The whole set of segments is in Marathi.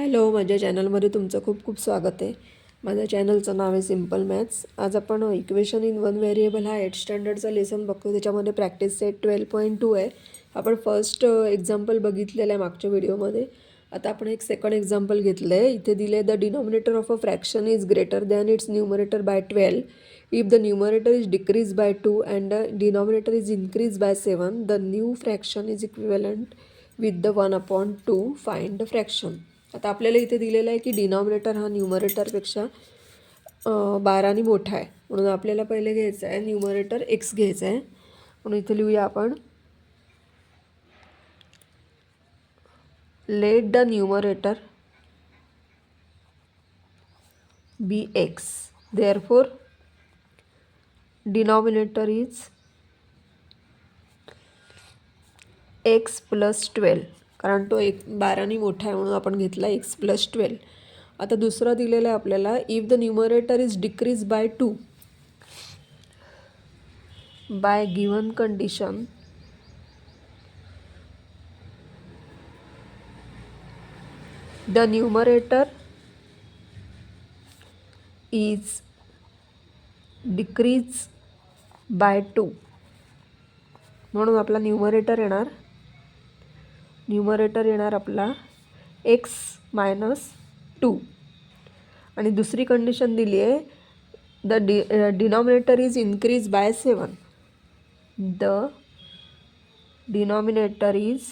हॅलो, माझ्या चॅनलमध्ये तुमचं खूप खूप स्वागत आहे. माझ्या चॅनलचं नाव आहे सिम्पल मॅथ्स. आज आपण इक्वेशन इन वन व्हेरिएबल हा 8th स्टँडर्डचा लेसन बघतो. त्याच्यामध्ये प्रॅक्टिस सेट 12.2 आहे. आपण फर्स्ट एक्झाम्पल बघितलेलं आहे मागच्या व्हिडिओमध्ये. आता आपण एक सेकंड एक्झाम्पल घेतलं आहे. इथे दिले the denominator of a fraction is greater than its numerator by 12 if the numerator is decrease by 2 and the denominator is increase by 7 the new fraction is equivalent with the 1/2. Find the fraction. आता आपल्याला इथे दिलेलं आहे की डिनॉमिनेटर हा न्यूमरेटरपेक्षा 12 मोठा आहे. म्हणून आपल्याला पहिले घ्यायचं आहे न्यूमरेटर एक्स घ्यायचं आहे. म्हणून इथे लिहूया आपण let the numerator be x therefore denominator is x plus 12, कारण तो 12 मोठा आहे म्हणून आपण घेतला एक्स प्लस 12. आता दुसरा दिलेला आहे आपल्याला if the numerator is decrease by 2 bye given condition the numerator is decrease by 2. म्हणून आपला न्यूमरेटर येणार आपला एक्स मायनस 2. आणि दुसरी कंडिशन दिली आहे the denominator is increase by 7. The denominator is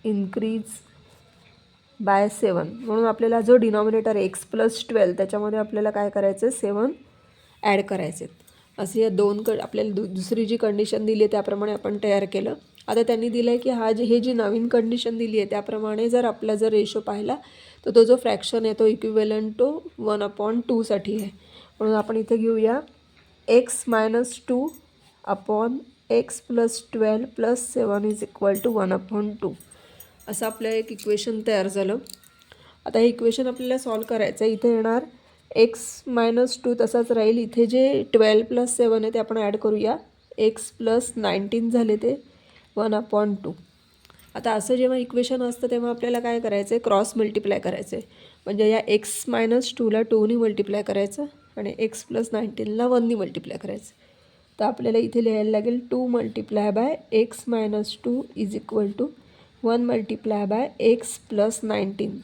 increase by 7. म्हणून आपल्याला जो डिनॉमिनेटर एक्स प्लस 12 त्याच्यामध्ये आपल्याला काय करायचं 7 ॲड करायचे. असे या दोन आपल्याला दुसरी जी कंडिशन दिली आहे त्याप्रमाणे आपण तयार केलं. आता त्यांनी दिलं आहे की हे जी नवीन कंडिशन दिली आहे त्याप्रमाणे जर आपला रेशो पाहिला तर तो जो फ्रॅक्शन आहे तो इक्विव्हॅलंट टू 1/2 साठी आहे. म्हणून आपण इथे घेऊया x minus 2 upon x plus 12 plus 7 is equal to 1/2. असं आपलं एक इक्वेशन तयार झालं. आता हे इक्वेशन आपल्याला सॉल्व करायचं आहे. इथे येणार एक्स मायनस 2 तसाच राहील. इथे जे 12 प्लस 7 आहे ते आपण ॲड करूया. एक्स प्लस 19 झाले ते 1/2. आता असं जेव्हा इक्वेशन असतं तेव्हा आपल्याला काय करायचं आहे क्रॉस मल्टिप्लाय करायचं आहे. म्हणजे या एक्स मायनस 2ला 2नी मल्टिप्लाय करायचं आणि एक्स प्लस 19ला 1नी मल्टिप्लाय करायचं. तर आपल्याला इथे लिहायला लागेल 2 multiply by x minus 2 is equal to 1 multiply by x plus 19.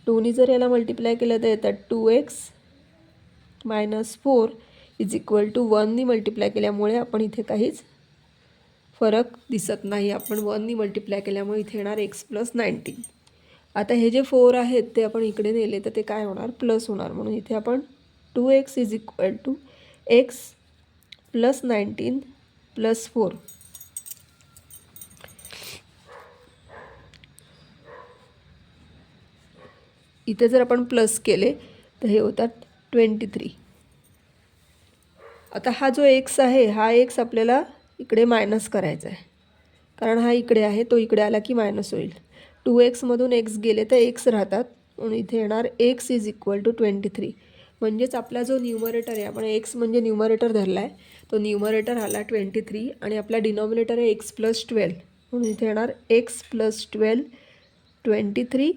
2नी जर याला मल्टिप्लाय केलं तर येतात 2x minus 4 is equal to 1नी मल्टिप्लाय केल्यामुळे आपण इथे काहीच फरक दिसत नाही. आपण 1नी मल्टिप्लाय केल्यामुळे इथे येणार एक्स प्लस 19. आता हे जे 4 आहेत ते आपण इकडे नेले तर ते काय होणार प्लस होणार. म्हणून इथे आपण 2x is equal to x plus 19 plus 4. इथे जर आपण प्लस केले तर हे होतात 23. आता हा जो एक्स आहे हा एक्स आपल्याला इकडे मायनस करायचा आहे, कारण हा इकडे आहे तो इकडे आला की मायनस होईल. 2x एक्स गेले तर एक्स राहतात. म्हणून इथे येणार एक्स इज इक्वल टू 23. म्हणजेच आपला जो न्यूमरेटर आहे आपण एक्स म्हणजे न्यूमरेटर धरला आहे तो न्यूमरेटर आला 23 आणि आपला डिनॉमिनेटर आहे एक्स प्लस 12. म्हणून इथे येणार एक्स प्लस 12 23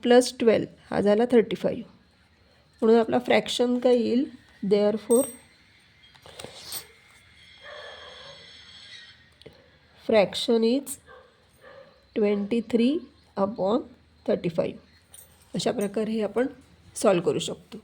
प्लस 12 हा झाला 35. म्हणून आपला फ्रॅक्शन काय येईल देअरफॉर फ्रॅक्शन इज 23/35. अशा प्रकारे हे आपण सॉल्व करू शकतो.